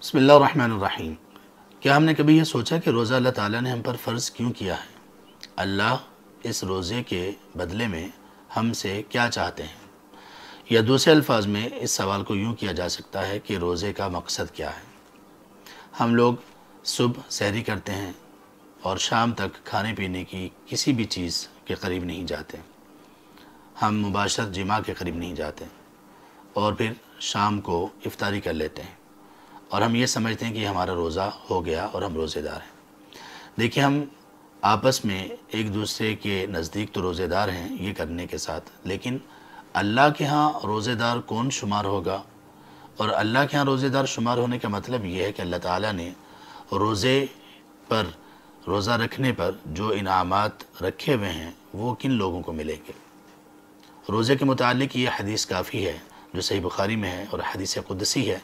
بسم اللہ الرحمن الرحیم۔ کیا ہم نے کبھی یہ سوچا کہ روزہ اللہ تعالیٰ نے ہم پر فرض کیوں کیا ہے؟ اللہ اس روزے کے بدلے میں ہم سے کیا چاہتے ہیں؟ یا دوسرے الفاظ میں اس سوال کو یوں کیا جا سکتا ہے کہ روزے کا مقصد کیا ہے؟ ہم لوگ صبح سحری کرتے ہیں اور شام تک کھانے پینے کی کسی بھی چیز کے قریب نہیں جاتے۔ ہم مباشرت جماع کے قریب نہیں جاتے اور پھر شام کو افطاری کر لیتے ہیں اور ہم یہ سمجھتے ہیں کہ ہمارا روزہ ہو گیا اور ہم روزے دار ہیں۔ دیکھیں، ہم آپس میں ایک دوسرے کے نزدیک تو روزے دار ہیں یہ کرنے کے ساتھ، لیکن اللہ کے ہاں روزے دار کون شمار ہوگا؟ اور اللہ کے ہاں روزے دار شمار ہونے کا مطلب یہ ہے کہ اللہ تعالیٰ نے روزہ رکھنے پر جو انعامات رکھے ہوئے ہیں وہ کن لوگوں کو ملیں گے۔ روزے کے متعلق یہ حدیث کافی ہے جو صحیح بخاری میں ہے اور حدیث قدسی ہے۔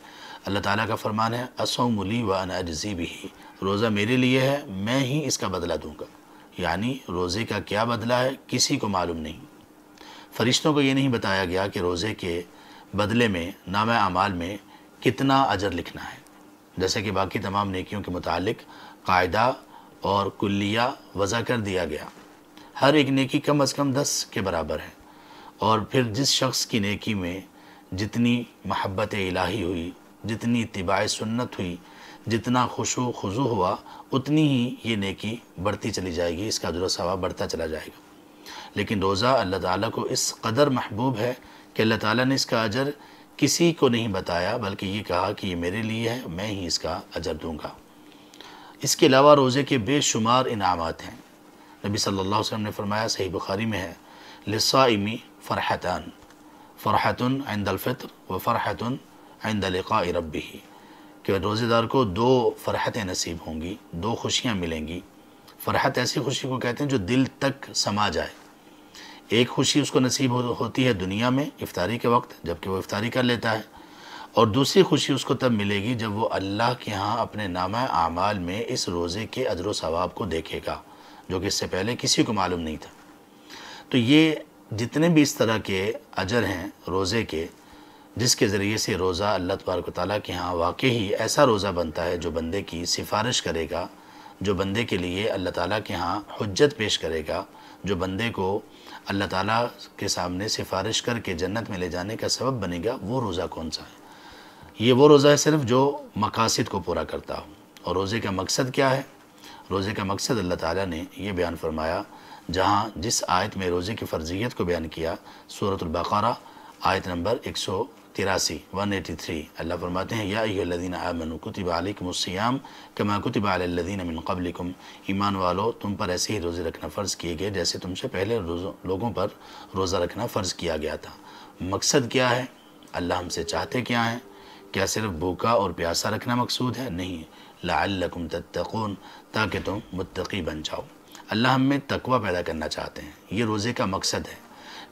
اللہ تعالیٰ کا فرمان ہے، الصوم لی وانا اجزی بہ، روزہ میرے لیے ہے، میں ہی اس کا بدلہ دوں گا۔ یعنی روزے کا کیا بدلہ ہے کسی کو معلوم نہیں۔ فرشتوں کو یہ نہیں بتایا گیا کہ روزے کے بدلے میں نامہ اعمال میں کتنا اجر لکھنا ہے، جیسے کہ باقی تمام نیکیوں کے متعلق قاعدہ اور کلیہ وضع کر دیا گیا۔ ہر ایک نیکی کم از کم 10 کے برابر ہے، اور پھر جس شخص کی نیکی میں جتنی محبت الہی ہوئی، جتنی اتباع سنت ہوئی، جتنا خشوع خضوع ہوا، اتنی ہی یہ نیکی بڑھتی چلی جائے گی، اس کا اجر و ثواب بڑھتا چلا جائے گا۔ لیکن روزہ اللہ تعالیٰ کو اس قدر محبوب ہے کہ اللہ تعالیٰ نے اس کا اجر کسی کو نہیں بتایا، بلکہ یہ کہا کہ یہ میرے لیے ہے، میں ہی اس کا اجر دوں گا۔ اس کے علاوہ روزے کے بے شمار انعامات ہیں۔ نبی صلی اللہ علیہ وسلم نے فرمایا، صحیح بخاری میں ہے، للصائم فرحتان، فرحۃ عند الفطر و فرحۃ عند لقاء ربہ، کہ روزے دار کو 2 فرحتیں نصیب ہوں گی، 2 خوشیاں ملیں گی۔ فرحت ایسی خوشی کو کہتے ہیں جو دل تک سما جائے۔ ایک خوشی اس کو نصیب ہوتی ہے دنیا میں افطاری کے وقت، جبکہ وہ افطاری کر لیتا ہے، اور دوسری خوشی اس کو تب ملے گی جب وہ اللہ کے ہاں اپنے نامہ اعمال میں اس روزے کے اجر و ثواب کو دیکھے گا، جو کہ اس سے پہلے کسی کو معلوم نہیں تھا۔ تو یہ جتنے بھی اس طرح کے اجر ہیں روزے کے، جس کے ذریعے سے روزہ اللہ تبارک و تعالیٰ کے ہاں واقعی ایسا روزہ بنتا ہے جو بندے کی سفارش کرے گا، جو بندے کے لیے اللہ تعالیٰ کے ہاں حجت پیش کرے گا، جو بندے کو اللہ تعالیٰ کے سامنے سفارش کر کے جنت میں لے جانے کا سبب بنے گا، وہ روزہ کون سا ہے؟ یہ وہ روزہ ہے صرف جو مقاصد کو پورا کرتا ہو۔ اور روزے کا مقصد کیا ہے؟ روزے کا مقصد اللہ تعالیٰ نے یہ بیان فرمایا، جہاں جس آیت میں روزے کی فرضیت کو بیان کیا، سورۃ البقرہ آیت نمبر 183 اللہ فرماتے ہیں، یا ایھا الذین آمنوا کتب علیکم الصیام کما کتب علی الذین من قبلکم، ایمان والو تم پر ایسے ہی روزے رکھنا فرض کیے گئے جیسے تم سے پہلے لوگوں پر روزہ رکھنا فرض کیا گیا تھا۔ مقصد کیا ہے؟ اللہ ہم سے چاہتے کیا ہیں؟ کیا صرف بھوکا اور پیاسا رکھنا مقصود ہے؟ نہیں، لعلکم تتقون، تاکہ تم متقی بن جاؤ۔ اللہ ہم میں تقوی پیدا کرنا چاہتے ہیں، یہ روزے کا مقصد ہے۔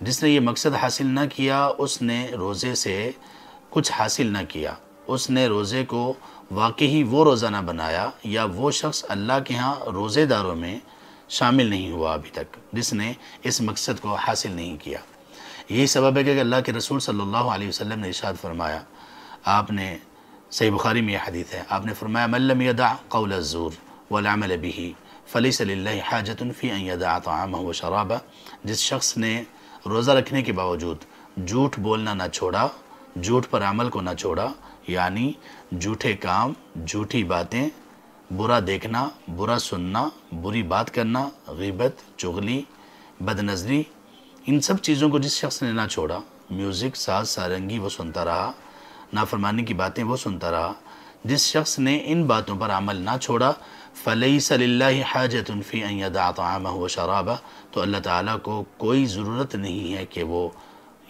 جس نے یہ مقصد حاصل نہ کیا، اس نے روزے سے کچھ حاصل نہ کیا، اس نے روزے کو واقعی وہ روزہ نہ بنایا، یا وہ شخص اللہ کے ہاں روزے داروں میں شامل نہیں ہوا ابھی تک، جس نے اس مقصد کو حاصل نہیں کیا۔ یہی سبب ہے کہ اللہ کے رسول صلی اللہ علیہ وسلم نے ارشاد فرمایا، آپ نے صحیح بخاری میں یہ حدیث ہے، آپ نے فرمایا، من لم یدع قول الزور والعمل به فلیس للہ حاجۃ فی ان یدع طعامہ و شرابہ، جس شخص نے روزہ رکھنے کے باوجود جھوٹ بولنا نہ چھوڑا، جھوٹ پر عمل کو نہ چھوڑا، یعنی جھوٹے کام، جھوٹی باتیں، برا دیکھنا، برا سننا، بری بات کرنا، غیبت، چغلی، بد نظری، ان سب چیزوں کو جس شخص نے نہ چھوڑا، میوزک، ساز سارنگی وہ سنتا رہا، نافرمانی کی باتیں وہ سنتا رہا، جس شخص نے ان باتوں پر عمل نہ چھوڑا، فَلَيْسَ لِلَّهِ حَاجَةٌ فِي أَن يَدَعَ طَعَامَهُ وَشَرَابَهُ، تو اللہ تعالیٰ کو کوئی ضرورت نہیں ہے کہ وہ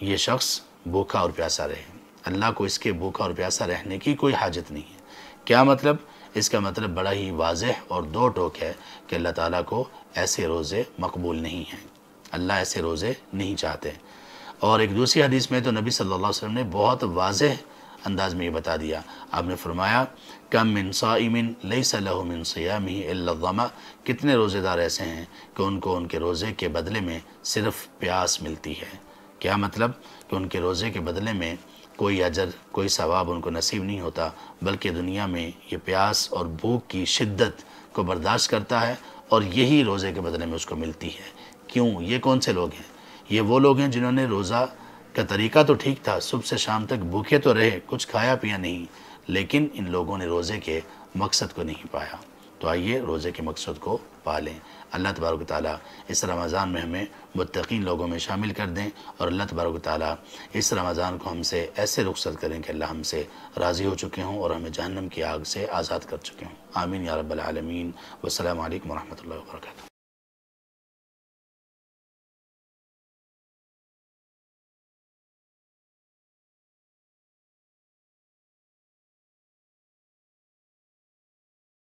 یہ شخص بھوکا اور پیاسا رہے۔ اللہ کو اس کے بھوکا اور پیاسا رہنے کی کوئی حاجت نہیں ہے۔ کیا مطلب؟ اس کا مطلب بڑا ہی واضح اور دو ٹوک ہے کہ اللہ تعالیٰ کو ایسے روزے مقبول نہیں ہیں، اللہ ایسے روزے نہیں چاہتے۔ اور ایک دوسری حدیث میں تو نبی صلی اللہ علیہ وسلم نے بہت واضح انداز میں یہ بتا دیا، آپ نے فرمایا، کم من صائم لیس لہ من صیامہ الا الظمأ، کتنے روزے دار ایسے ہیں کہ ان کو ان کے روزے کے بدلے میں صرف پیاس ملتی ہے۔ کیا مطلب؟ کہ ان کے روزے کے بدلے میں کوئی اجر کوئی ثواب ان کو نصیب نہیں ہوتا، بلکہ دنیا میں یہ پیاس اور بھوک کی شدت کو برداشت کرتا ہے اور یہی روزے کے بدلے میں اس کو ملتی ہے۔ کیوں؟ یہ کون سے لوگ ہیں؟ یہ وہ لوگ ہیں جنہوں نے روزہ کا طریقہ تو ٹھیک تھا، صبح سے شام تک بھوکے تو رہے، کچھ کھایا پیا نہیں، لیکن ان لوگوں نے روزے کے مقصد کو نہیں پایا۔ تو آئیے روزے کے مقصد کو پالیں۔ اللہ تبارک و تعالیٰ اس رمضان میں ہمیں متقین لوگوں میں شامل کر دیں، اور اللہ تبارک و تعالیٰ اس رمضان کو ہم سے ایسے رخصت کریں کہ اللہ ہم سے راضی ہو چکے ہوں اور ہمیں جہنم کی آگ سے آزاد کر چکے ہوں۔ آمین یا رب العالمین۔ والسلام علیکم ورحمۃ اللہ وبرکاتہ۔